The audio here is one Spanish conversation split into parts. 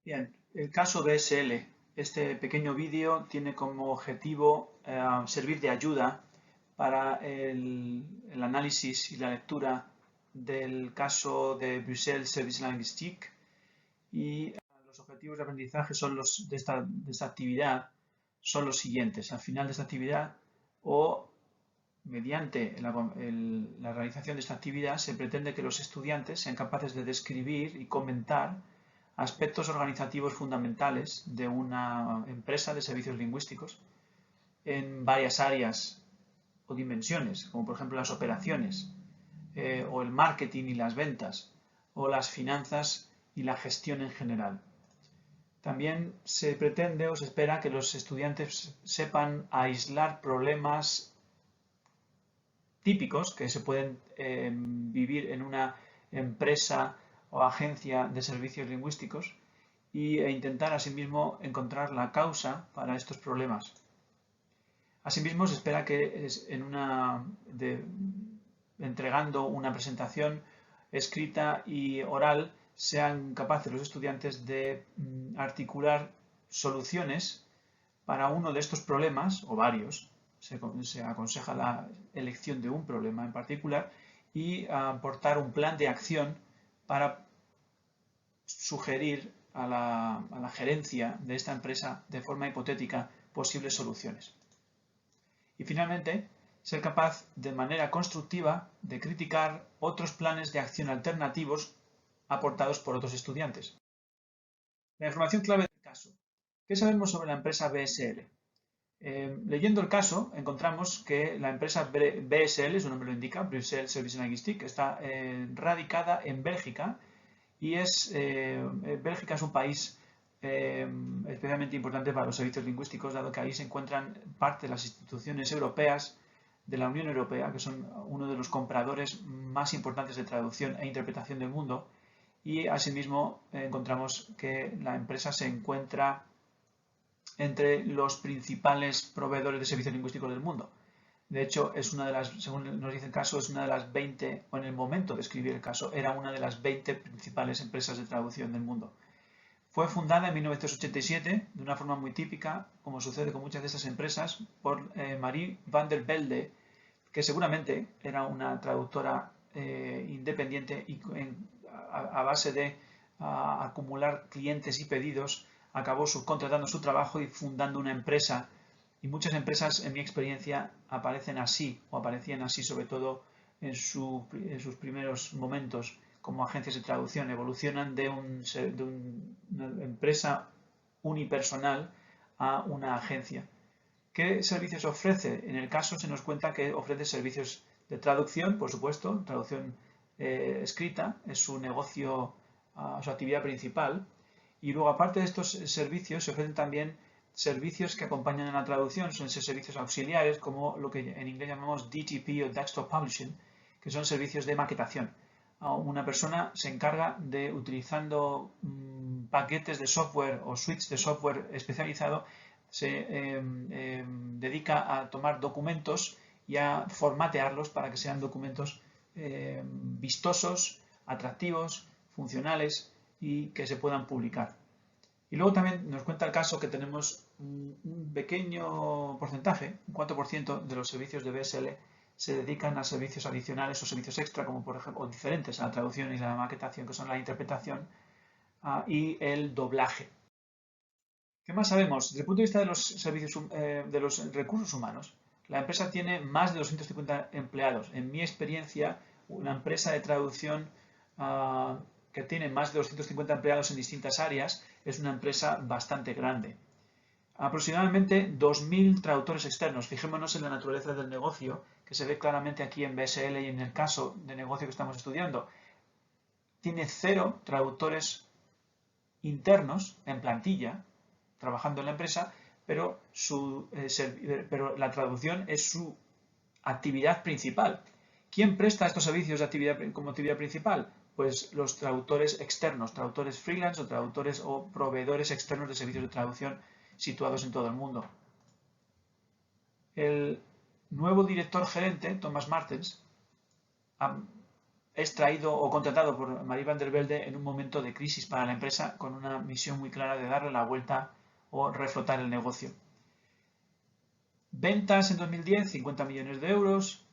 Bien, el caso BSL. Este pequeño vídeo tiene como objetivo servir de ayuda para el análisis y la lectura del caso de Bruxelles Service Linguistique y los objetivos de aprendizaje de esta actividad son los siguientes. Al final de esta actividad o mediante la realización de esta actividad se pretende que los estudiantes sean capaces de describir y comentar aspectos organizativos fundamentales de una empresa de servicios lingüísticos en varias áreas o dimensiones, como por ejemplo las operaciones, o el marketing y las ventas, o las finanzas y la gestión en general. También se pretende o se espera que los estudiantes sepan aislar problemas típicos que se pueden vivir en una empresa o agencia de servicios lingüísticos e intentar asimismo encontrar la causa para estos problemas. Asimismo, se espera que entregando una presentación escrita y oral sean capaces los estudiantes de articular soluciones para uno de estos problemas, o varios. Se aconseja la elección de un problema en particular y aportar un plan de acción para sugerir a la gerencia de esta empresa de forma hipotética posibles soluciones. Y finalmente, ser capaz de manera constructiva de criticar otros planes de acción alternativos aportados por otros estudiantes. La información clave del caso. ¿Qué sabemos sobre la empresa BSL? Leyendo el caso, encontramos que la empresa BSL, su nombre lo indica, Bruxelles Service Linguistique, está radicada en Bélgica y Bélgica es un país especialmente importante para los servicios lingüísticos, dado que ahí se encuentran parte de las instituciones europeas de la Unión Europea, que son uno de los compradores más importantes de traducción e interpretación del mundo, y asimismo encontramos que la empresa se encuentra entre los principales proveedores de servicios lingüísticos del mundo. De hecho, según nos dice el caso, es una de las 20, o en el momento de escribir el caso, era una de las 20 principales empresas de traducción del mundo. Fue fundada en 1987, de una forma muy típica, como sucede con muchas de esas empresas, por Marie van der Velde, que seguramente era una traductora independiente y a base de acumular clientes y pedidos, acabó subcontratando su trabajo y fundando una empresa. Y muchas empresas, en mi experiencia, aparecen así, o aparecían así sobre todo en sus primeros momentos como agencias de traducción. Evolucionan de una empresa unipersonal a una agencia. ¿Qué servicios ofrece? En el caso se nos cuenta que ofrece servicios de traducción, por supuesto, traducción escrita, es su negocio, su actividad principal. Y luego, aparte de estos servicios, se ofrecen también servicios que acompañan a la traducción, son servicios auxiliares, como lo que en inglés llamamos DTP o Desktop Publishing, que son servicios de maquetación. Una persona se encarga de, utilizando paquetes de software o suites de software especializado, se dedica a tomar documentos y a formatearlos para que sean documentos vistosos, atractivos, funcionales y que se puedan publicar. Y luego también nos cuenta el caso que tenemos un pequeño porcentaje, un 4% de los servicios de BSL se dedican a servicios adicionales o servicios extra, como por ejemplo, o diferentes a la traducción y la maquetación, que son la interpretación y el doblaje. ¿Qué más sabemos? Desde el punto de vista de los servicios, de los recursos humanos, la empresa tiene más de 250 empleados. En mi experiencia, una empresa de traducción que tiene más de 250 empleados en distintas áreas es una empresa bastante grande. Aproximadamente 2.000 traductores externos. Fijémonos en la naturaleza del negocio, que se ve claramente aquí en BSL y en el caso de negocio que estamos estudiando. Tiene 0 traductores internos en plantilla, trabajando en la empresa, pero la traducción es su actividad principal. ¿Quién presta estos servicios como actividad principal? Pues los traductores externos, traductores freelance o traductores o proveedores externos de servicios de traducción situados en todo el mundo. El nuevo director gerente, Thomas Martens, extraído o contratado por Marie van der Velde en un momento de crisis para la empresa con una misión muy clara de darle la vuelta o reflotar el negocio. Ventas en 2010, 50 millones de euros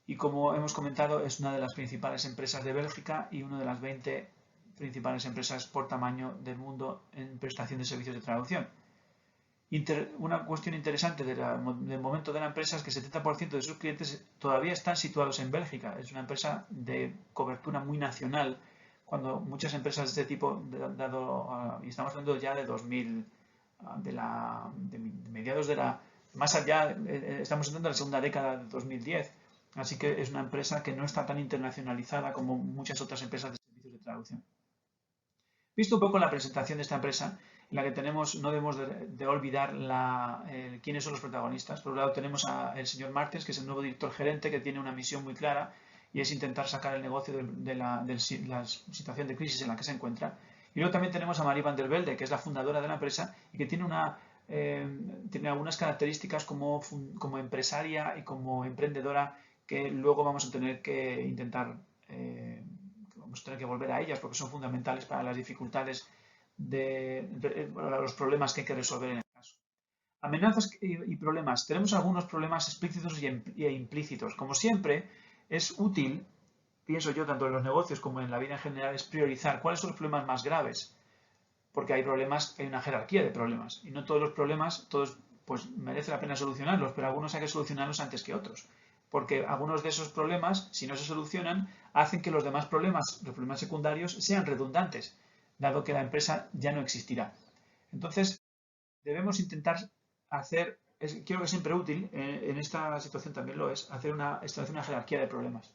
y como hemos comentado es una de las principales empresas de Bélgica y una de las 20 principales empresas por tamaño del mundo en prestación de servicios de traducción. Una cuestión interesante del momento de la empresa es que el 70% de sus clientes todavía están situados en Bélgica. Es una empresa de cobertura muy nacional, cuando muchas empresas de este tipo, y estamos hablando ya de 2000, de mediados de la... Más allá, estamos entrando en la segunda década de 2010. Así que es una empresa que no está tan internacionalizada como muchas otras empresas de servicios de traducción. Visto un poco la presentación de esta empresa, en la que tenemos, no debemos de olvidar quiénes son los protagonistas. Por un lado tenemos al señor Martens, que es el nuevo director gerente, que tiene una misión muy clara y es intentar sacar el negocio de la situación de crisis en la que se encuentra. Y luego también tenemos a Marie van der Velde, que es la fundadora de la empresa y que tiene algunas características como empresaria y como emprendedora que luego vamos a tener que intentar vamos a tener que volver a ellas porque son fundamentales para las dificultades para los problemas que hay que resolver en el caso. Amenazas y problemas. Tenemos algunos problemas explícitos e implícitos. Como siempre, es útil, pienso yo, tanto en los negocios como en la vida en general, es priorizar cuáles son los problemas más graves. Porque hay una jerarquía de problemas. Y no todos los problemas, pues merece la pena solucionarlos, pero algunos hay que solucionarlos antes que otros. Porque algunos de esos problemas, si no se solucionan, hacen que los demás problemas, los problemas secundarios, sean redundantes, dado que la empresa ya no existirá. Entonces, debemos intentar creo que es siempre útil, en esta situación también lo es, establecer una jerarquía de problemas.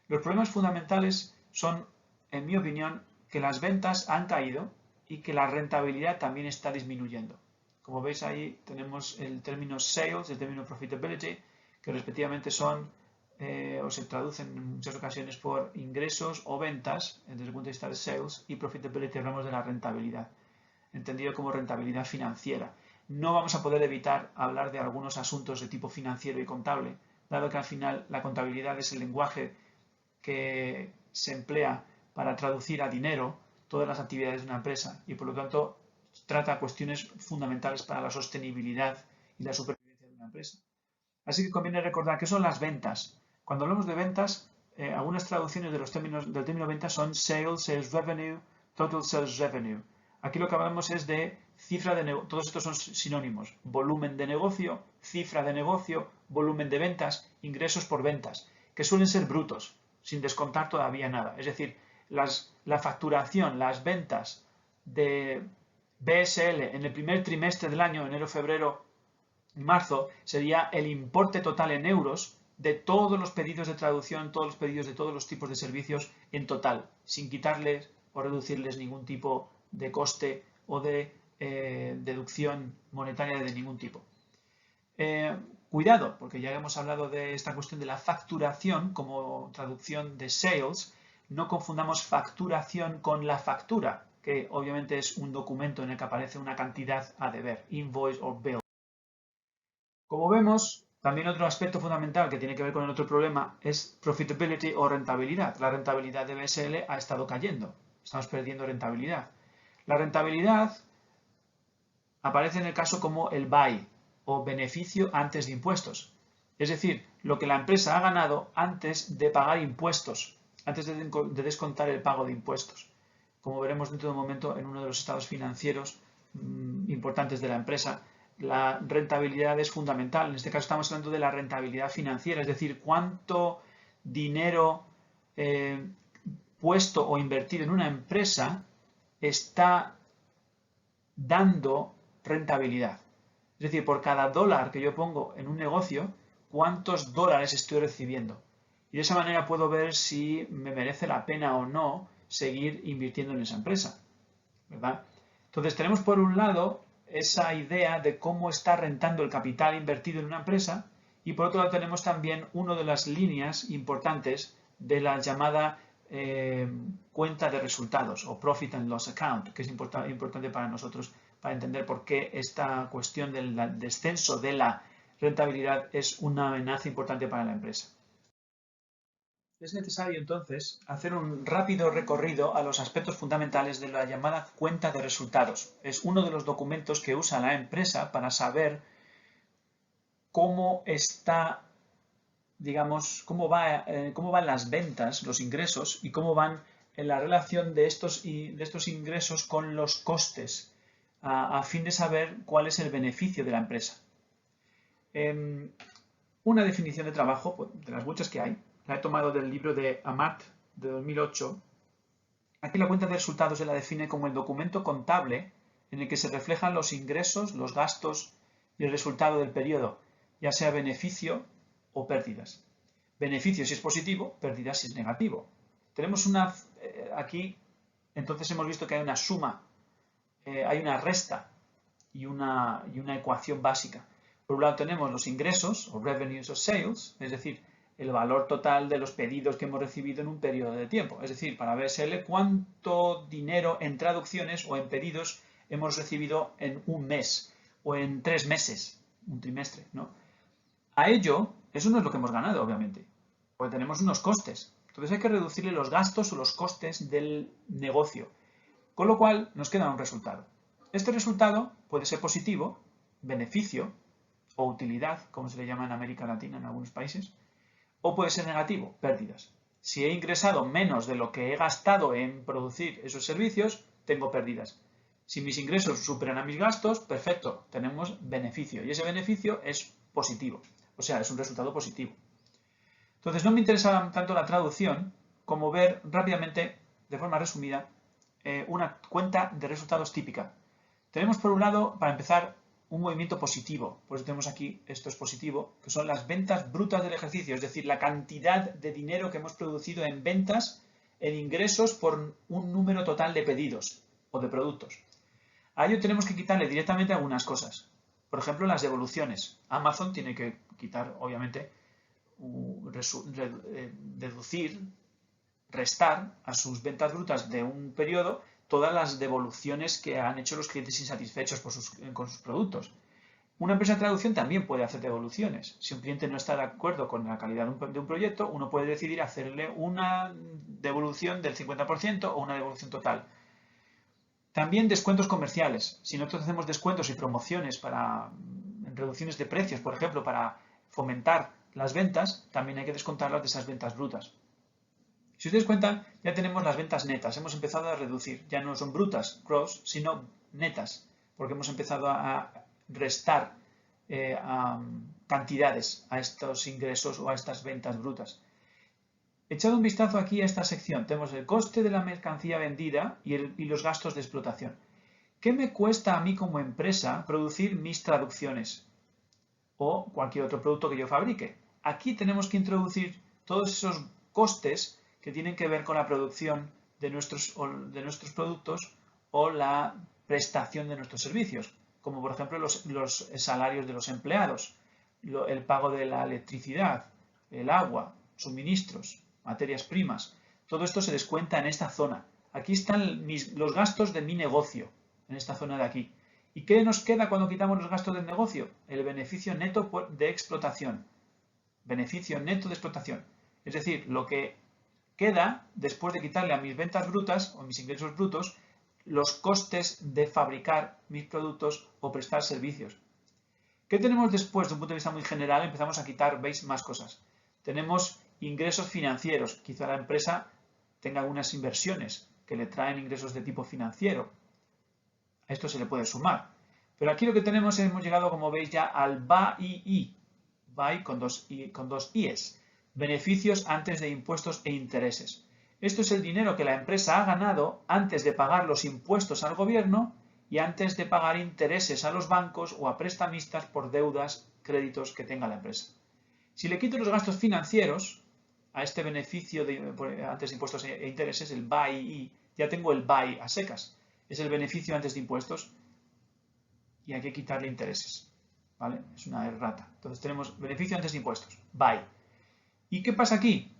Los problemas fundamentales son, en mi opinión, que las ventas han caído y que la rentabilidad también está disminuyendo. Como veis ahí tenemos el término sales, el término profitability, que respectivamente son o se traducen en muchas ocasiones por ingresos o ventas desde el punto de vista de sales, y profitability hablamos de la rentabilidad, entendido como rentabilidad financiera. No vamos a poder evitar hablar de algunos asuntos de tipo financiero y contable, dado que al final la contabilidad es el lenguaje que se emplea para traducir a dinero todas las actividades de una empresa y por lo tanto trata cuestiones fundamentales para la sostenibilidad y la supervivencia de una empresa. Así que conviene recordar qué son las ventas. Cuando hablamos de ventas, algunas traducciones del término ventas son sales, sales revenue, total sales revenue. Aquí lo que hablamos es de cifra de negocio, todos estos son sinónimos, volumen de negocio, cifra de negocio, volumen de ventas, ingresos por ventas, que suelen ser brutos, sin descontar todavía nada. Es decir, la facturación, las ventas de BSL en el primer trimestre del año, enero, febrero y marzo, sería el importe total en euros de todos los pedidos de traducción, todos los pedidos de todos los tipos de servicios en total, sin quitarles o reducirles ningún tipo de coste o de deducción monetaria de ningún tipo. Cuidado, porque ya hemos hablado de esta cuestión de la facturación como traducción de sales. No confundamos facturación con la factura, que obviamente es un documento en el que aparece una cantidad a deber, invoice o bill. Como vemos, también otro aspecto fundamental que tiene que ver con el otro problema es profitability o rentabilidad. La rentabilidad de BSL ha estado cayendo, estamos perdiendo rentabilidad. La rentabilidad aparece en el caso como el BAI, o beneficio antes de impuestos. Es decir, lo que la empresa ha ganado antes de pagar impuestos, antes de descontar el pago de impuestos. Como veremos dentro de un momento en uno de los estados financieros importantes de la empresa, la rentabilidad es fundamental. En este caso estamos hablando de la rentabilidad financiera, es decir, cuánto dinero puesto o invertido en una empresa está dando rentabilidad. Es decir, por cada dólar que yo pongo en un negocio, ¿cuántos dólares estoy recibiendo? Y de esa manera puedo ver si me merece la pena o no seguir invirtiendo en esa empresa, ¿verdad? Entonces tenemos por un lado esa idea de cómo está rentando el capital invertido en una empresa y por otro lado tenemos también una de las líneas importantes de la llamada cuenta de resultados o Profit and Loss Account, que es importante para nosotros para entender por qué esta cuestión del descenso de la rentabilidad es una amenaza importante para la empresa. Es necesario entonces hacer un rápido recorrido a los aspectos fundamentales de la llamada cuenta de resultados. Es uno de los documentos que usa la empresa para saber cómo está, digamos, cómo van las ventas, los ingresos y cómo van en la relación de estos ingresos con los costes, a fin de saber cuál es el beneficio de la empresa. Una definición de trabajo, pues, de las muchas que hay, la he tomado del libro de Amat de 2008. Aquí la cuenta de resultados se la define como el documento contable en el que se reflejan los ingresos, los gastos y el resultado del periodo, ya sea beneficio o pérdidas. Beneficio si es positivo, pérdidas si es negativo. Tenemos aquí, entonces hemos visto que hay una suma, hay una resta y una ecuación básica. Por un lado tenemos los ingresos, o revenues o sales, es decir, el valor total de los pedidos que hemos recibido en un periodo de tiempo. Es decir, para BSL, cuánto dinero en traducciones o en pedidos hemos recibido en un mes o en 3 meses, un trimestre, ¿no? A ello, eso no es lo que hemos ganado, obviamente, porque tenemos unos costes. Entonces hay que reducirle los gastos o los costes del negocio, con lo cual nos queda un resultado. Este resultado puede ser positivo, beneficio o utilidad, como se le llama en América Latina en algunos países, o puede ser negativo, pérdidas. Si he ingresado menos de lo que he gastado en producir esos servicios, tengo pérdidas. Si mis ingresos superan a mis gastos, perfecto, tenemos beneficio. Y ese beneficio es positivo, o sea, es un resultado positivo. Entonces no me interesa tanto la traducción como ver rápidamente, de forma resumida, una cuenta de resultados típica. Tenemos por un lado, para empezar, un movimiento positivo. Por eso tenemos aquí, esto es positivo, que son las ventas brutas del ejercicio, es decir, la cantidad de dinero que hemos producido en ventas, en ingresos por un número total de pedidos o de productos. A ello tenemos que quitarle directamente algunas cosas. Por ejemplo, las devoluciones. Amazon tiene que quitar, obviamente, deducir, restar a sus ventas brutas de un periodo todas las devoluciones que han hecho los clientes insatisfechos con sus productos. Una empresa de traducción también puede hacer devoluciones. Si un cliente no está de acuerdo con la calidad de un proyecto, uno puede decidir hacerle una devolución del 50% o una devolución total. También descuentos comerciales. Si nosotros hacemos descuentos y promociones reducciones de precios, por ejemplo, para fomentar las ventas, también hay que descontarlas de esas ventas brutas. Si ustedes cuentan, ya tenemos las ventas netas. Hemos empezado a reducir. Ya no son brutas, gross, sino netas, porque hemos empezado a restar cantidades a estos ingresos o a estas ventas brutas. Echad un vistazo aquí a esta sección. Tenemos el coste de la mercancía vendida y los gastos de explotación. ¿Qué me cuesta a mí como empresa producir mis traducciones o cualquier otro producto que yo fabrique? Aquí tenemos que introducir todos esos costes que tienen que ver con la producción de nuestros productos o la prestación de nuestros servicios, como por ejemplo los salarios de los empleados, el pago de la electricidad, el agua, suministros, materias primas. Todo esto se descuenta en esta zona. Aquí están los gastos de mi negocio, en esta zona de aquí. ¿Y qué nos queda cuando quitamos los gastos del negocio? El beneficio neto de explotación. Beneficio neto de explotación. Es decir, lo que queda después de quitarle a mis ventas brutas o mis ingresos brutos los costes de fabricar mis productos o prestar servicios. ¿Qué tenemos después? De un punto de vista muy general, empezamos a quitar, veis, más cosas. Tenemos ingresos financieros. Quizá la empresa tenga algunas inversiones que le traen ingresos de tipo financiero. A esto se le puede sumar. Pero aquí lo que tenemos, hemos llegado, como veis, ya al BAI, BAI con dos IES. Beneficios antes de impuestos e intereses. Esto es el dinero que la empresa ha ganado antes de pagar los impuestos al gobierno y antes de pagar intereses a los bancos o a prestamistas por deudas, créditos que tenga la empresa. Si le quito los gastos financieros a este beneficio antes de impuestos e intereses, el BAI, ya tengo el BAI a secas. Es el beneficio antes de impuestos y hay que quitarle intereses. ¿Vale? Es una errata. Entonces tenemos beneficio antes de impuestos, BAI. ¿Y qué pasa aquí?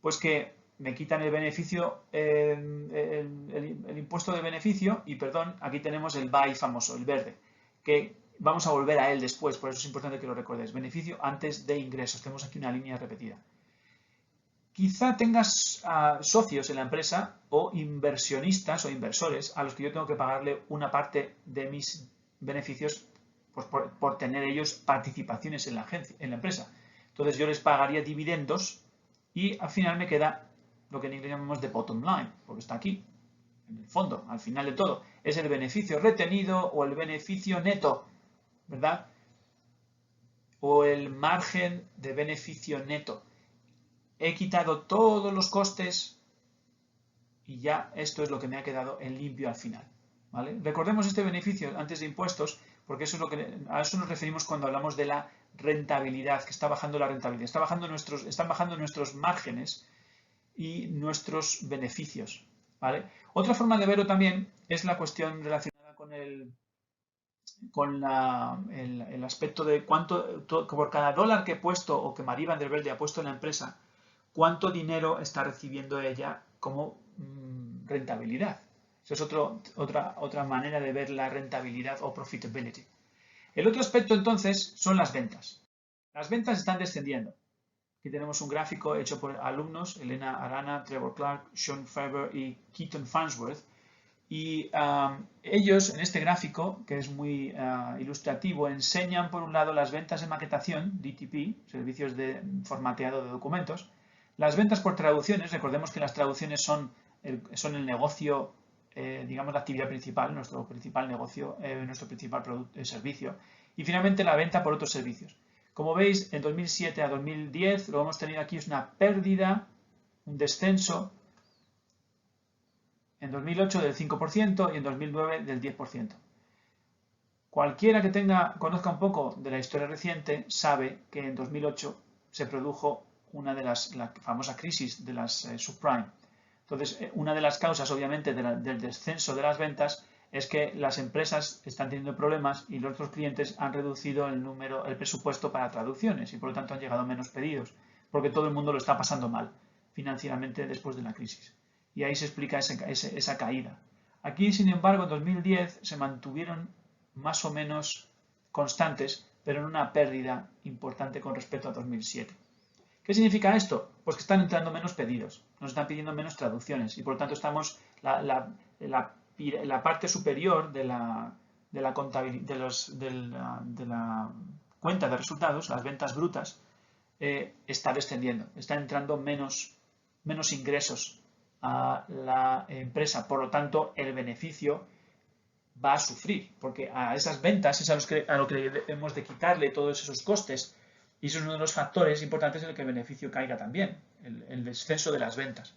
Pues que me quitan el beneficio, el impuesto de beneficio y, perdón, aquí tenemos el BAI famoso, el verde, que vamos a volver a él después, por eso es importante que lo recordéis. Beneficio antes de ingresos. Tenemos aquí una línea repetida. Quizá tengas socios en la empresa o inversionistas o inversores a los que yo tengo que pagarle una parte de mis beneficios pues, por tener ellos participaciones en la empresa. Entonces yo les pagaría dividendos y al final me queda lo que en inglés llamamos the bottom line, porque está aquí, en el fondo, al final de todo. Es el beneficio retenido o el beneficio neto, ¿verdad? O el margen de beneficio neto. He quitado todos los costes y ya esto es lo que me ha quedado en limpio al final, ¿vale? Recordemos este beneficio antes de impuestos porque eso es a eso nos referimos cuando hablamos de la rentabilidad, que está bajando la rentabilidad, están bajando nuestros márgenes y nuestros beneficios, ¿vale? Otra forma de verlo también es la cuestión relacionada con el aspecto de cuánto, por cada dólar que he puesto o que María Van der Velde ha puesto en la empresa, cuánto dinero está recibiendo ella como rentabilidad. Eso es otra manera de ver la rentabilidad o profitability. El otro aspecto entonces son las ventas. Las ventas están descendiendo. Aquí tenemos un gráfico hecho por alumnos, Elena Arana, Trevor Clark, Sean Faber y Keaton Farnsworth. Y ellos en este gráfico, que es muy ilustrativo, enseñan por un lado las ventas en maquetación, DTP, servicios de formateado de documentos, las ventas por traducciones, recordemos que las traducciones son el negocio, digamos la actividad principal, nuestro principal negocio, nuestro principal servicio, y finalmente la venta por otros servicios. Como veis, en 2007 a 2010 lo que hemos tenido aquí es una pérdida, un descenso, en 2008 del 5% y en 2009 del 10%. Cualquiera que conozca un poco de la historia reciente sabe que en 2008 se produjo la famosa crisis de las subprime. Entonces, una de las causas, obviamente, del descenso de las ventas es que las empresas están teniendo problemas y los otros clientes han reducido el presupuesto para traducciones y por lo tanto han llegado menos pedidos, porque todo el mundo lo está pasando mal financieramente después de la crisis. Y ahí se explica esa caída. Aquí, sin embargo, en 2010 se mantuvieron más o menos constantes, pero en una pérdida importante con respecto a 2007. ¿Qué significa esto? Pues que están entrando menos pedidos, nos están pidiendo menos traducciones y por lo tanto estamos la parte superior de la cuenta de resultados, las ventas brutas, está descendiendo, están entrando menos ingresos a la empresa, por lo tanto el beneficio va a sufrir, porque a esas ventas es a lo que debemos de quitarle todos esos costes. Y eso es uno de los factores importantes en el que el beneficio caiga también, el descenso de las ventas.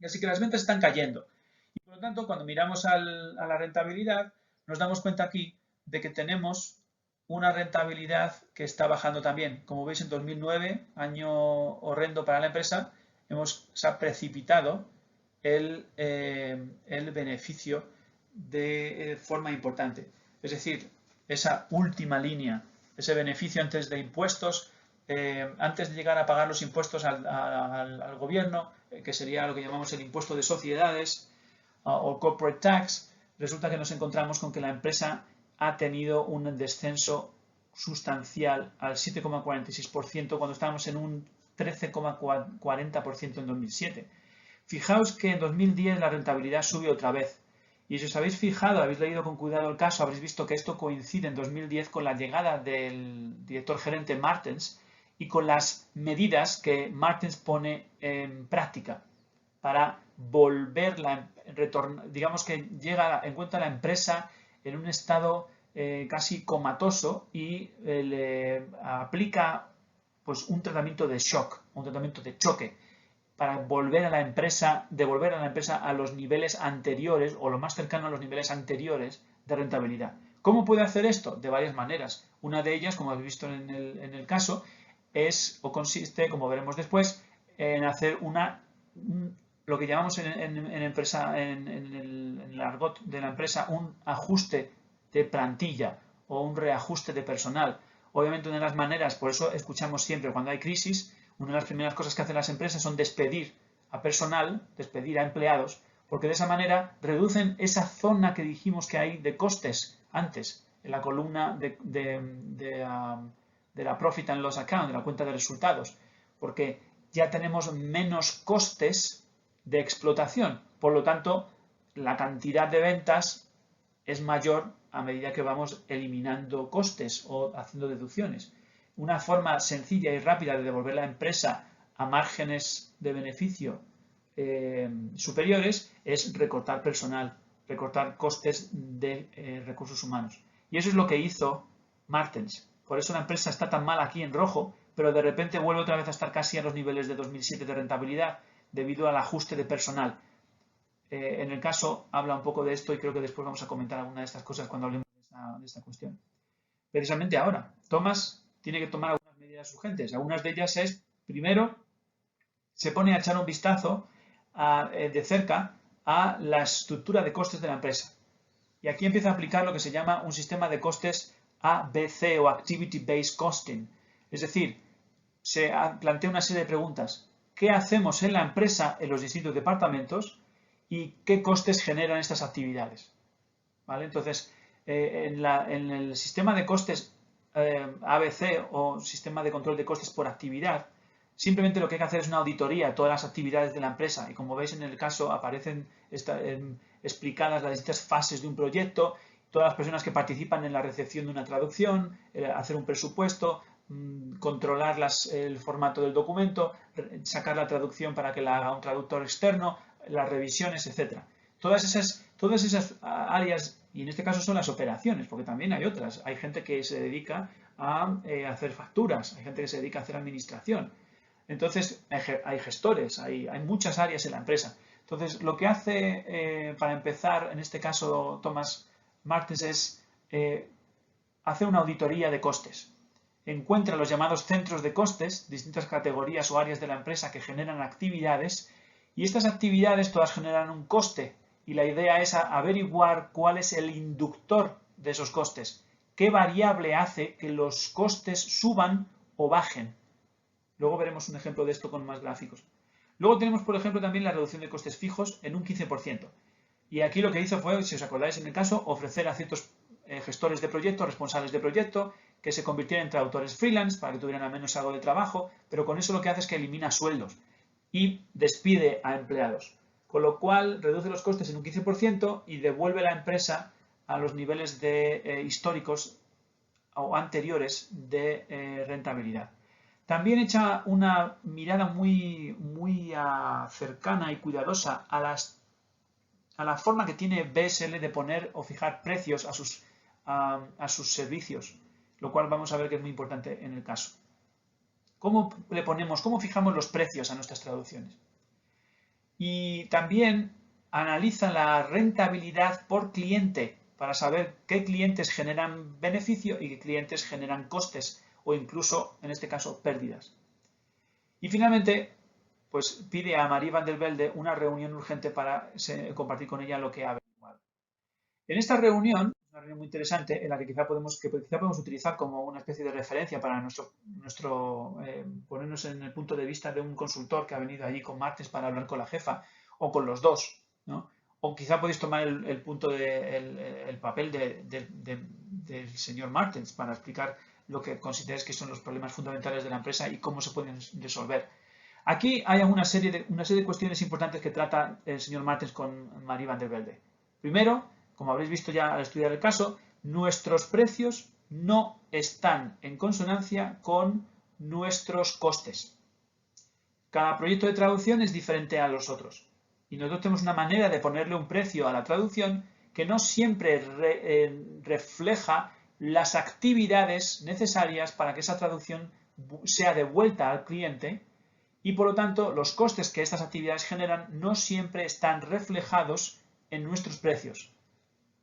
Y así que las ventas están cayendo. Y por lo tanto, cuando miramos a la rentabilidad, nos damos cuenta aquí de que tenemos una rentabilidad que está bajando también. Como veis, en 2009, año horrendo para la empresa, se ha precipitado el beneficio de forma importante. Es decir, esa última línea, ese beneficio antes de impuestos, antes de llegar a pagar los impuestos al gobierno, que sería lo que llamamos el impuesto de sociedades o corporate tax, resulta que nos encontramos con que la empresa ha tenido un descenso sustancial al 7,46% cuando estábamos en un 13,40% en 2007. Fijaos que en 2010 la rentabilidad sube otra vez. Y si os habéis fijado, habéis leído con cuidado el caso, habréis visto que esto coincide en 2010 con la llegada del director gerente Martens y con las medidas que Martens pone en práctica para digamos que encuentra la empresa en un estado casi comatoso y le aplica pues un tratamiento de shock, un tratamiento de choque para devolver a la empresa a los niveles anteriores o lo más cercano a los niveles anteriores de rentabilidad. ¿Cómo puede hacer esto? De varias maneras. Una de ellas, como habéis visto en el caso, consiste, como veremos después, en hacer lo que llamamos en el argot de la empresa un ajuste de plantilla o un reajuste de personal. Obviamente una de las maneras, por eso escuchamos siempre cuando hay crisis, una de las primeras cosas que hacen las empresas son despedir a personal, despedir a empleados, porque de esa manera reducen esa zona que dijimos que hay de costes antes, en la columna de la Profit and Loss Account, de la cuenta de resultados, porque ya tenemos menos costes de explotación. Por lo tanto, la cantidad de ventas es mayor a medida que vamos eliminando costes o haciendo deducciones. Una forma sencilla y rápida de devolver la empresa a márgenes de beneficio superiores es recortar personal, recortar costes de recursos humanos. Y eso es lo que hizo Martens. Por eso la empresa está tan mal aquí en rojo, pero de repente vuelve otra vez a estar casi a los niveles de 2007 de rentabilidad debido al ajuste de personal. En el caso habla un poco de esto y creo que después vamos a comentar alguna de estas cosas cuando hablemos de esta cuestión. Precisamente ahora, Thomas tiene que tomar algunas medidas urgentes. Algunas de ellas es, primero, se pone a echar un vistazo de cerca a la estructura de costes de la empresa. Y aquí empieza a aplicar lo que se llama un sistema de costes ABC o Activity Based Costing. Es decir, se plantea una serie de preguntas. ¿Qué hacemos en la empresa, en los distintos departamentos? ¿Y qué costes generan estas actividades? ¿Vale? Entonces, en el sistema de costes ABC o sistema de control de costes por actividad, simplemente lo que hay que hacer es una auditoría de todas las actividades de la empresa y como veis en el caso aparecen explicadas las distintas fases de un proyecto, todas las personas que participan en la recepción de una traducción, hacer un presupuesto, controlar el formato del documento, sacar la traducción para que la haga un traductor externo, las revisiones, etc. Todas esas áreas, y en este caso son las operaciones, porque también hay otras. Hay gente que se dedica a hacer facturas, hay gente que se dedica a hacer administración. Entonces, hay gestores, hay muchas áreas en la empresa. Entonces, lo que hace, para empezar, en este caso, Thomas Martens, es hacer una auditoría de costes. Encuentra los llamados centros de costes, distintas categorías o áreas de la empresa que generan actividades, y estas actividades todas generan un coste. Y la idea es averiguar cuál es el inductor de esos costes. ¿Qué variable hace que los costes suban o bajen? Luego veremos un ejemplo de esto con más gráficos. Luego tenemos, por ejemplo, también la reducción de costes fijos en un 15%. Y aquí lo que hizo fue, si os acordáis en el caso, ofrecer a ciertos gestores de proyecto, responsables de proyecto, que se convirtieran en traductores freelance para que tuvieran al menos algo de trabajo, pero con eso lo que hace es que elimina sueldos y despide a empleados. Con lo cual reduce los costes en un 15% y devuelve la empresa a los niveles históricos o anteriores de rentabilidad. También echa una mirada muy cercana y cuidadosa a la forma que tiene BSL de poner o fijar precios a sus servicios, lo cual vamos a ver que es muy importante en el caso. ¿Cómo fijamos los precios a nuestras traducciones? Y también analiza la rentabilidad por cliente para saber qué clientes generan beneficio y qué clientes generan costes o incluso, en este caso, pérdidas. Y finalmente, pues pide a Marie van der Velde una reunión urgente para compartir con ella lo que ha averiguado. En esta reunión, una reunión muy interesante en la que quizá podemos utilizar como una especie de referencia para ponernos en el punto de vista de un consultor que ha venido allí con Martens para hablar con la jefa o con los dos, ¿no? O quizá podéis tomar el papel del señor Martens para explicar lo que consideráis que son los problemas fundamentales de la empresa y cómo se pueden resolver. Aquí hay una serie de cuestiones importantes que trata el señor Martens con Marie van der Velde. Primero, como habréis visto ya al estudiar el caso, nuestros precios no están en consonancia con nuestros costes. Cada proyecto de traducción es diferente a los otros. Y nosotros tenemos una manera de ponerle un precio a la traducción que no siempre refleja las actividades necesarias para que esa traducción sea devuelta al cliente y por lo tanto los costes que estas actividades generan no siempre están reflejados en nuestros precios.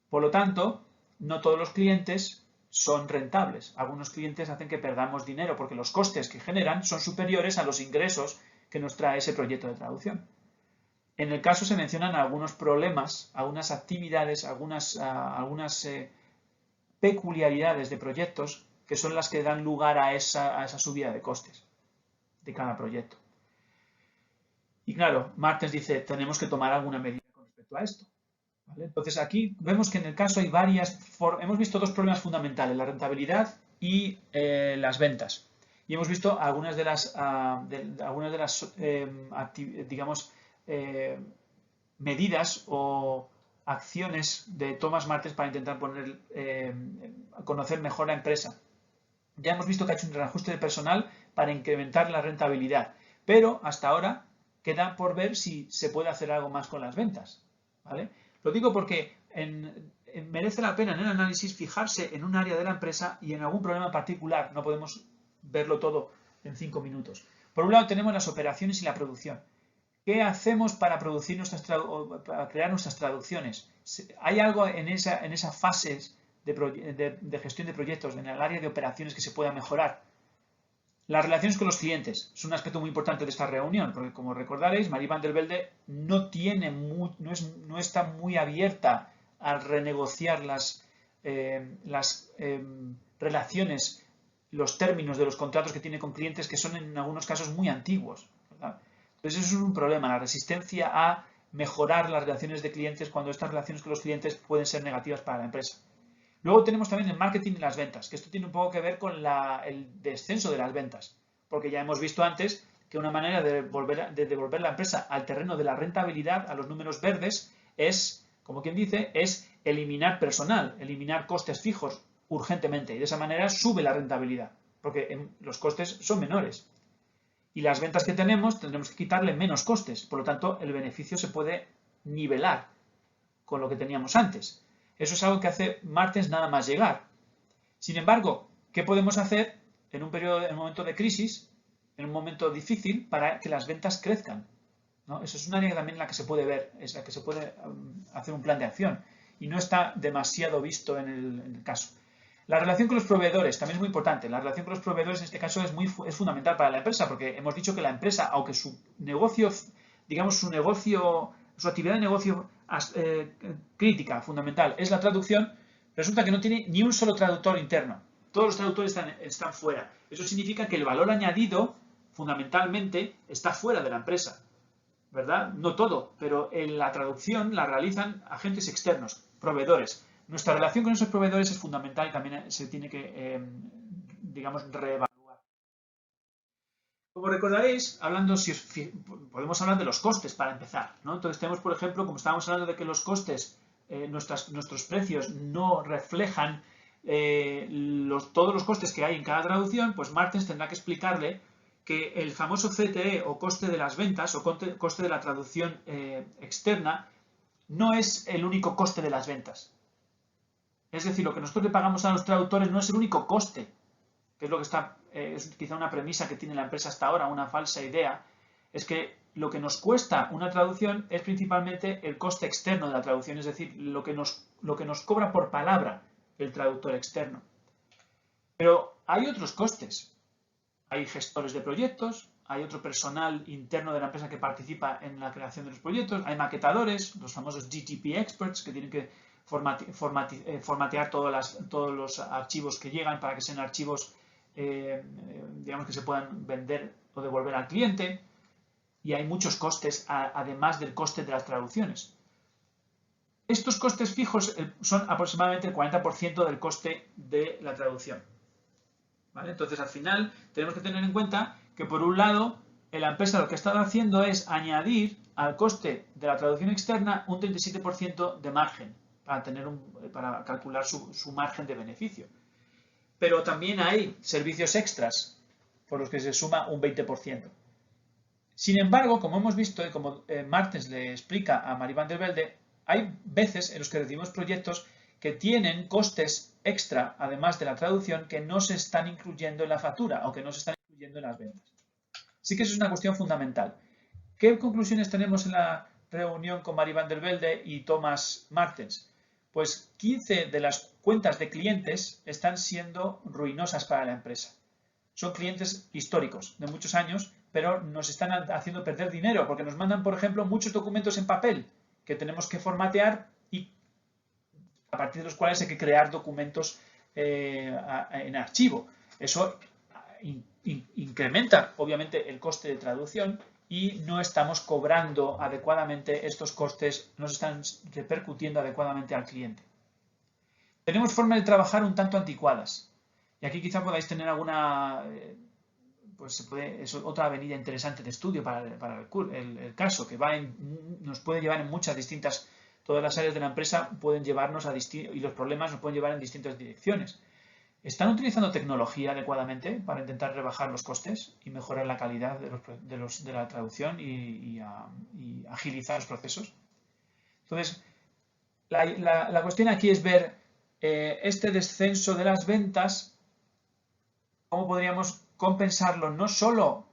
Por lo tanto, no todos los clientes son rentables. Algunos clientes hacen que perdamos dinero porque los costes que generan son superiores a los ingresos que nos trae ese proyecto de traducción. En el caso se mencionan algunos problemas, algunas actividades, algunas peculiaridades de proyectos que son las que dan lugar a esa subida de costes de cada proyecto. Y claro, Martens dice, tenemos que tomar alguna medida con respecto a esto. ¿Vale? Entonces aquí vemos que en el caso hay hemos visto dos problemas fundamentales, la rentabilidad y las ventas. y hemos visto algunas de las, digamos, medidas o acciones de Thomas Martens para intentar conocer mejor la empresa. Ya hemos visto que ha hecho un reajuste de personal para incrementar la rentabilidad, pero hasta ahora queda por ver si se puede hacer algo más con las ventas, ¿vale? Lo digo porque merece la pena en el análisis fijarse en un área de la empresa y en algún problema particular. No podemos verlo todo en 5 minutos. Por un lado tenemos las operaciones y la producción. ¿Qué hacemos para producir para crear nuestras traducciones? ¿Hay algo en esa fase de gestión de proyectos, en el área de operaciones, que se pueda mejorar? Las relaciones con los clientes es un aspecto muy importante de esta reunión, porque como recordaréis, Marie van der Velde no está muy abierta a renegociar las relaciones, los términos de los contratos que tiene con clientes, que son en algunos casos muy antiguos, ¿verdad? Entonces eso es un problema, la resistencia a mejorar las relaciones de clientes cuando estas relaciones con los clientes pueden ser negativas para la empresa. Luego tenemos también el marketing y las ventas, que esto tiene un poco que ver con el descenso de las ventas, porque ya hemos visto antes que una manera de devolver la empresa al terreno de la rentabilidad, a los números verdes, es, como quien dice, es eliminar personal, eliminar costes fijos urgentemente, y de esa manera sube la rentabilidad, porque los costes son menores. Y las ventas que tendremos que quitarle menos costes, por lo tanto el beneficio se puede nivelar con lo que teníamos antes. Eso es algo que hace Martens nada más llegar. Sin embargo, ¿qué podemos hacer en un momento de crisis, en un momento difícil, para que las ventas crezcan? ¿No? Eso es una área también en la que se puede ver, es la que se puede hacer un plan de acción y no está demasiado visto en el caso. La relación con los proveedores también es muy importante. La relación con los proveedores en este caso es fundamental para la empresa, porque hemos dicho que la empresa, aunque su negocio, digamos su actividad de negocio crítica, fundamental, es la traducción, resulta que no tiene ni un solo traductor interno. Todos los traductores están fuera. Eso significa que el valor añadido, fundamentalmente, está fuera de la empresa, ¿verdad? No todo, pero en la traducción la realizan agentes externos, proveedores. Nuestra relación con esos proveedores es fundamental y también se tiene que, digamos, reevaluar. Como recordaréis, podemos hablar de los costes para empezar, ¿no? Entonces tenemos, por ejemplo, como estábamos hablando de que los costes, nuestros precios no reflejan todos los costes que hay en cada traducción, pues Martens tendrá que explicarle que el famoso CTE o coste de las ventas o coste de la traducción externa no es el único coste de las ventas. Es decir, lo que nosotros le pagamos a los traductores no es el único coste, que es lo que es quizá una premisa que tiene la empresa hasta ahora, una falsa idea, es que lo que nos cuesta una traducción es principalmente el coste externo de la traducción, es decir, lo que nos cobra por palabra el traductor externo. Pero hay otros costes. Hay gestores de proyectos, hay otro personal interno de la empresa que participa en la creación de los proyectos, hay maquetadores, los famosos GTP experts, que tienen que formatear todos los archivos que llegan para que sean archivos, digamos, que se puedan vender o devolver al cliente. Y hay muchos costes, además del coste de las traducciones. Estos costes fijos son aproximadamente el 40% del coste de la traducción, ¿vale? Entonces, al final, tenemos que tener en cuenta que, por un lado, la empresa lo que ha estado haciendo es añadir al coste de la traducción externa un 37% de margen para calcular su margen de beneficio. Pero también hay servicios extras por los que se suma un 20%. Sin embargo, como hemos visto y como Martens le explica a Marie van der Velde, hay veces en los que recibimos proyectos que tienen costes extra, además de la traducción, que no se están incluyendo en la factura o que no se están incluyendo en las ventas. Sí que eso es una cuestión fundamental. ¿Qué conclusiones tenemos en la reunión con Marie van der Velde y Thomas Martens? Pues 15 de las cuentas de clientes están siendo ruinosas para la empresa. Son clientes históricos de muchos años, pero nos están haciendo perder dinero porque nos mandan, por ejemplo, muchos documentos en papel que tenemos que formatear y a partir de los cuales hay que crear documentos en archivo. Eso incrementa, obviamente, el coste de traducción y no estamos cobrando adecuadamente estos costes, no se están repercutiendo adecuadamente al cliente. Tenemos formas de trabajar un tanto anticuadas. Y aquí quizá podáis tener alguna pues es otra avenida interesante de estudio para el caso, que nos puede llevar en muchas distintas, todas las áreas de la empresa pueden llevarnos y los problemas nos pueden llevar en distintas direcciones. ¿Están utilizando tecnología adecuadamente para intentar rebajar los costes y mejorar la calidad de la traducción y agilizar los procesos? Entonces, la cuestión aquí es ver este descenso de las ventas, cómo podríamos compensarlo no solo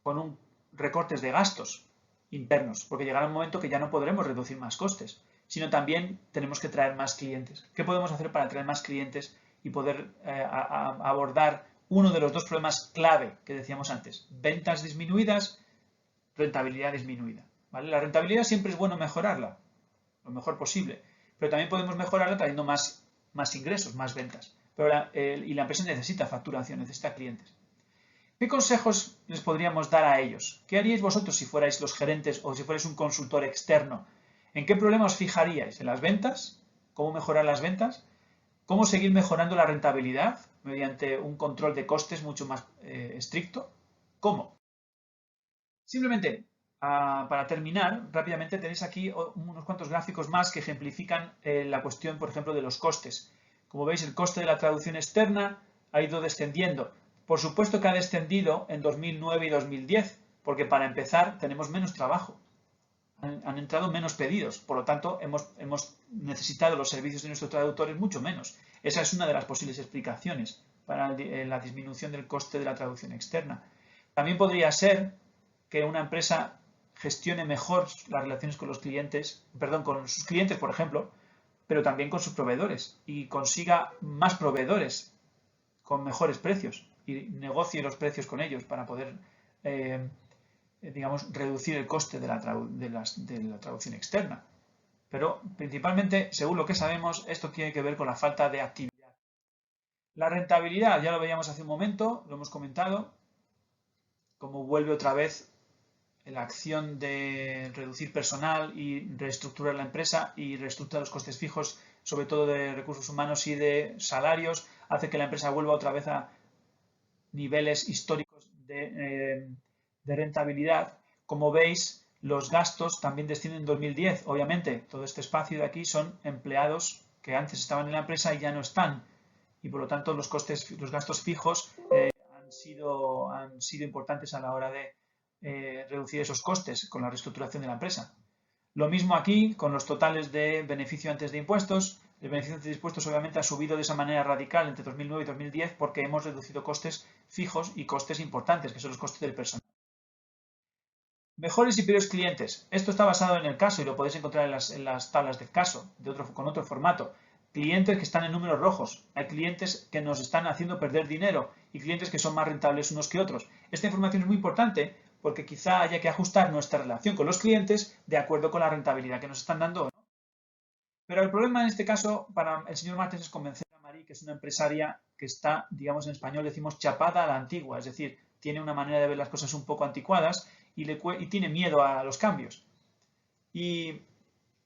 con recortes de gastos internos, porque llegará un momento que ya no podremos reducir más costes, sino también tenemos que traer más clientes. ¿Qué podemos hacer para traer más clientes y poder abordar uno de los dos problemas clave que decíamos antes? Ventas disminuidas, rentabilidad disminuida. ¿Vale? La rentabilidad siempre es bueno mejorarla, lo mejor posible, pero también podemos mejorarla trayendo más ingresos, más ventas. Y la empresa necesita facturación, necesita clientes. ¿Qué consejos les podríamos dar a ellos? ¿Qué haríais vosotros si fuerais los gerentes o si fuerais un consultor externo? ¿En qué problema os fijaríais? ¿En las ventas? ¿Cómo mejorar las ventas? ¿Cómo seguir mejorando la rentabilidad mediante un control de costes mucho más estricto? ¿Cómo? Simplemente, para terminar, rápidamente tenéis aquí unos cuantos gráficos más que ejemplifican la cuestión, por ejemplo, de los costes. Como veis, el coste de la traducción externa ha ido descendiendo. Por supuesto que ha descendido en 2009 y 2010, porque para empezar tenemos menos trabajo. Han entrado menos pedidos, por lo tanto hemos necesitado los servicios de nuestros traductores mucho menos. Esa es una de las posibles explicaciones para la disminución del coste de la traducción externa. También podría ser que una empresa gestione mejor las relaciones con los clientes, con sus clientes, por ejemplo, pero también con sus proveedores y consiga más proveedores con mejores precios y negocie los precios con ellos para poder digamos, reducir el coste de la traducción externa. Pero principalmente, según lo que sabemos, esto tiene que ver con la falta de actividad. La rentabilidad, ya lo veíamos hace un momento, lo hemos comentado, como vuelve otra vez la acción de reducir personal y reestructurar la empresa y reestructurar los costes fijos, sobre todo de recursos humanos y de salarios, hace que la empresa vuelva otra vez a niveles históricos de rentabilidad. Como veis, los gastos también descienden en 2010. Obviamente, todo este espacio de aquí son empleados que antes estaban en la empresa y ya no están. Y por lo tanto, los gastos fijos han sido importantes a la hora de reducir esos costes con la reestructuración de la empresa. Lo mismo aquí con los totales de beneficio antes de impuestos. El beneficio antes de impuestos obviamente ha subido de esa manera radical entre 2009 y 2010 porque hemos reducido costes fijos y costes importantes, que son los costes del personal. Mejores y peores clientes. Esto está basado en el caso y lo podéis encontrar en las tablas del caso, con otro formato. Clientes que están en números rojos. Hay clientes que nos están haciendo perder dinero y clientes que son más rentables unos que otros. Esta información es muy importante porque quizá haya que ajustar nuestra relación con los clientes de acuerdo con la rentabilidad que nos están dando. Pero el problema en este caso para el señor Martens es convencer a Marie, que es una empresaria que está, digamos en español decimos, chapada a la antigua, es decir, tiene una manera de ver las cosas un poco anticuadas y tiene miedo a los cambios. Y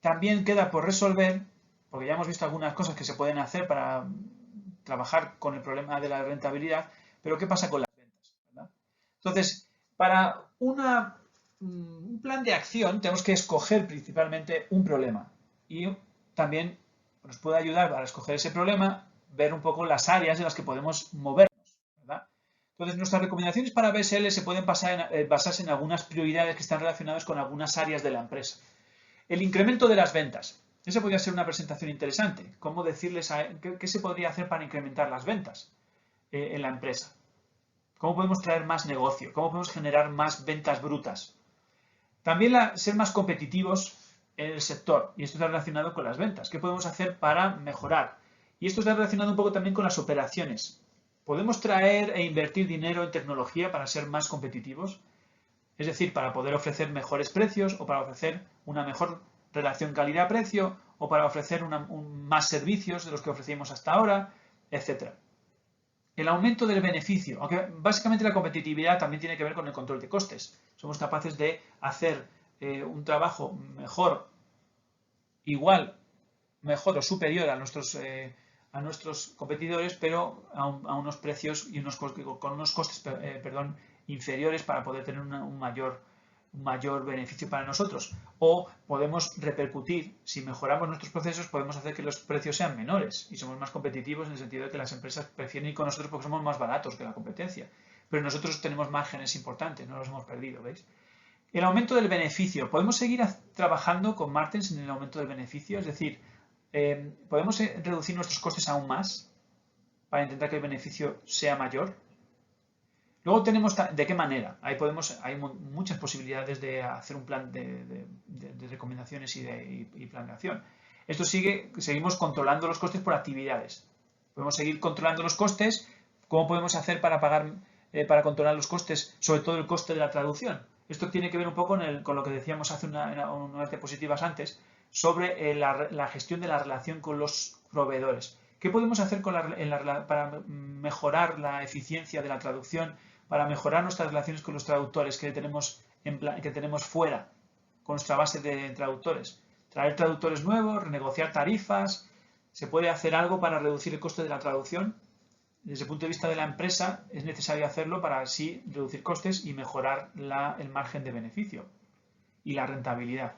también queda por resolver, porque ya hemos visto algunas cosas que se pueden hacer para trabajar con el problema de la rentabilidad, pero ¿qué pasa con las ventas? ¿Verdad? Entonces, para un plan de acción tenemos que escoger principalmente un problema y también nos puede ayudar para escoger ese problema ver un poco las áreas en las que podemos movernos, ¿verdad? Entonces, nuestras recomendaciones para BSL se pueden basarse en algunas prioridades que están relacionadas con algunas áreas de la empresa. El incremento de las ventas. Esa podría ser una presentación interesante. ¿Cómo decirles qué se podría hacer para incrementar las ventas en la empresa? ¿Cómo podemos traer más negocio? ¿Cómo podemos generar más ventas brutas? También ser más competitivos en el sector. Y esto está relacionado con las ventas. ¿Qué podemos hacer para mejorar? Y esto está relacionado un poco también con las operaciones. ¿Podemos traer e invertir dinero en tecnología para ser más competitivos? Es decir, para poder ofrecer mejores precios o para ofrecer una mejor relación calidad-precio o para ofrecer más servicios de los que ofrecíamos hasta ahora, etc. El aumento del beneficio, aunque básicamente la competitividad también tiene que ver con el control de costes. Somos capaces de hacer un trabajo mejor, igual, mejor o superior a a nuestros competidores, pero a unos precios y con unos costes inferiores para poder tener un mayor beneficio para nosotros. O podemos repercutir, si mejoramos nuestros procesos, podemos hacer que los precios sean menores y somos más competitivos en el sentido de que las empresas prefieren ir con nosotros porque somos más baratos que la competencia. Pero nosotros tenemos márgenes importantes, no los hemos perdido, ¿veis? El aumento del beneficio. ¿Podemos seguir trabajando con margins en el aumento del beneficio? Es decir, ¿podemos reducir nuestros costes aún más para intentar que el beneficio sea mayor? Luego tenemos de qué manera. Hay muchas posibilidades de hacer un plan de recomendaciones y plan de acción. Esto seguimos controlando los costes por actividades. Podemos seguir controlando los costes. ¿Cómo podemos hacer para controlar los costes, sobre todo el coste de la traducción? Esto tiene que ver un poco con lo que decíamos hace unas diapositivas antes sobre la gestión de la relación con los proveedores. ¿Qué podemos hacer para mejorar la eficiencia de la traducción, para mejorar nuestras relaciones con los traductores que tenemos fuera, con nuestra base de traductores? Traer traductores nuevos, renegociar tarifas. ¿Se puede hacer algo para reducir el coste de la traducción? Desde el punto de vista de la empresa es necesario hacerlo para así reducir costes y mejorar el margen de beneficio y la rentabilidad.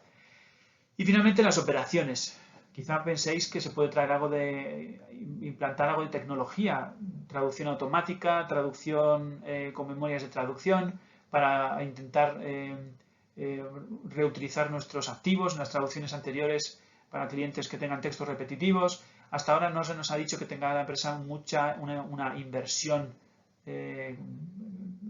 Y finalmente las operaciones. Quizá penséis que se puede implantar algo de tecnología, traducción automática, traducción con memorias de traducción, para intentar reutilizar nuestros activos en las traducciones anteriores para clientes que tengan textos repetitivos. Hasta ahora no se nos ha dicho que tenga la empresa una inversión.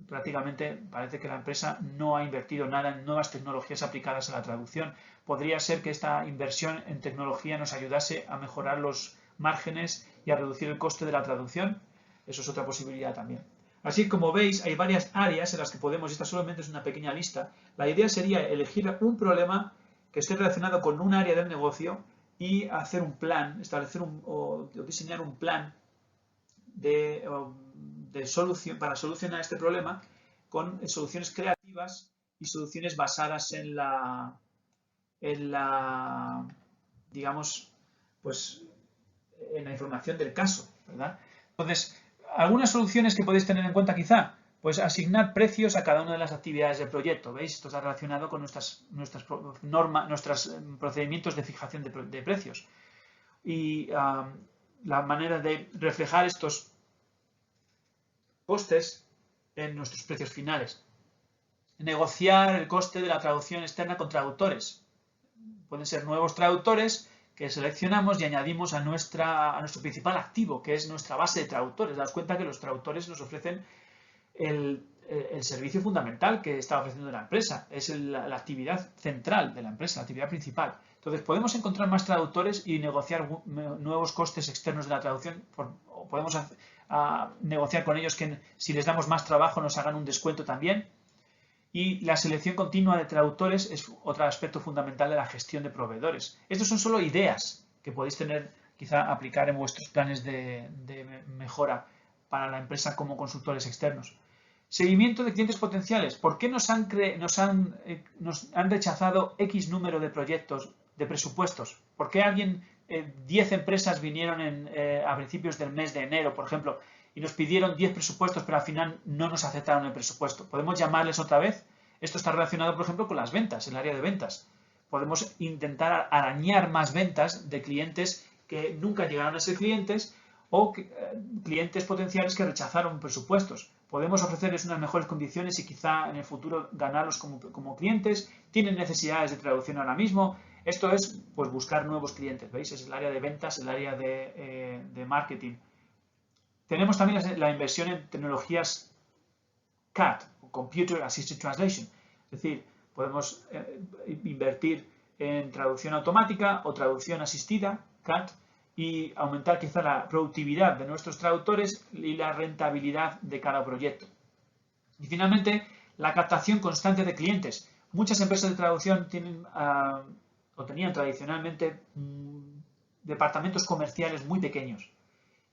Prácticamente parece que la empresa no ha invertido nada en nuevas tecnologías aplicadas a la traducción. Podría ser que esta inversión en tecnología nos ayudase a mejorar los márgenes y a reducir el coste de la traducción. Eso es otra posibilidad también. Así como veis, hay varias áreas en las que podemos, y esta solamente es una pequeña lista. La idea sería elegir un problema que esté relacionado con un área del negocio y hacer un plan, o diseñar un plan de solución para solucionar este problema con soluciones creativas y soluciones basadas en la digamos, pues en la información del caso, ¿verdad? Entonces, algunas soluciones que podéis tener en cuenta quizá, pues asignar precios a cada una de las actividades del proyecto, ¿veis? Esto está relacionado con nuestros procedimientos de fijación de precios. Y la manera de reflejar estos costes en nuestros precios finales. Negociar el coste de la traducción externa con traductores. Pueden ser nuevos traductores que seleccionamos y añadimos a nuestro principal activo, que es nuestra base de traductores. Daos cuenta que los traductores nos ofrecen el servicio fundamental que está ofreciendo la empresa. Es la actividad central de la empresa, la actividad principal. Entonces, podemos encontrar más traductores y negociar nuevos costes externos de la traducción. O podemos negociar con ellos que si les damos más trabajo nos hagan un descuento también. Y la selección continua de traductores es otro aspecto fundamental de la gestión de proveedores. Estos son solo ideas que podéis quizá aplicar en vuestros planes de mejora para la empresa como consultores externos. Seguimiento de clientes potenciales. ¿Por qué nos han rechazado X número de proyectos, de presupuestos? ¿Por qué 10 empresas vinieron a principios del mes de enero, por ejemplo, y nos pidieron 10 presupuestos, pero al final no nos aceptaron el presupuesto? ¿Podemos llamarles otra vez? Esto está relacionado, por ejemplo, con las ventas, el área de ventas. Podemos intentar arañar más ventas de clientes que nunca llegaron a ser clientes o clientes potenciales que rechazaron presupuestos. Podemos ofrecerles unas mejores condiciones y quizá en el futuro ganarlos como clientes. Tienen necesidades de traducción ahora mismo. Esto es pues buscar nuevos clientes, ¿veis? Es el área de ventas, el área de marketing. Tenemos también la inversión en tecnologías CAT, Computer Assisted Translation. Es decir, podemos invertir en traducción automática o traducción asistida, CAT, y aumentar quizá la productividad de nuestros traductores y la rentabilidad de cada proyecto. Y finalmente, la captación constante de clientes. Muchas empresas de traducción tienen o tenían tradicionalmente departamentos comerciales muy pequeños.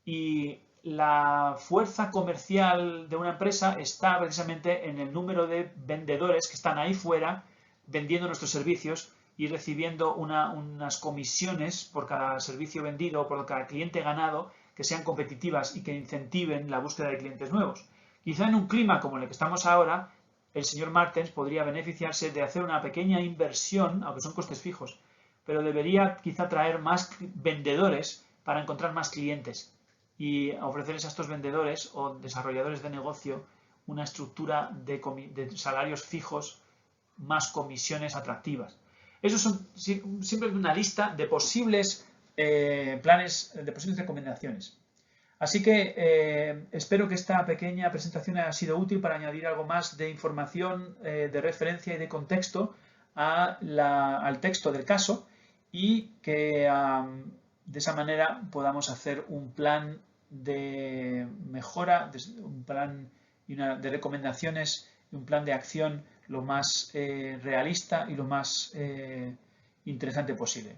Y la fuerza comercial de una empresa está precisamente en el número de vendedores que están ahí fuera vendiendo nuestros servicios y recibiendo unas comisiones por cada servicio vendido o por cada cliente ganado que sean competitivas y que incentiven la búsqueda de clientes nuevos. Quizá en un clima como el que estamos ahora, el señor Martens podría beneficiarse de hacer una pequeña inversión, aunque son costes fijos, pero debería quizá traer más vendedores para encontrar más clientes y ofrecerles a estos vendedores o desarrolladores de negocio una estructura de salarios fijos más comisiones atractivas. Eso son siempre una lista de posibles planes, de posibles recomendaciones. Así que espero que esta pequeña presentación haya sido útil para añadir algo más de información, de referencia y de contexto al texto del caso y que de esa manera podamos hacer un plan de mejora, un plan de recomendaciones y un plan de acción lo más realista y lo más interesante posible.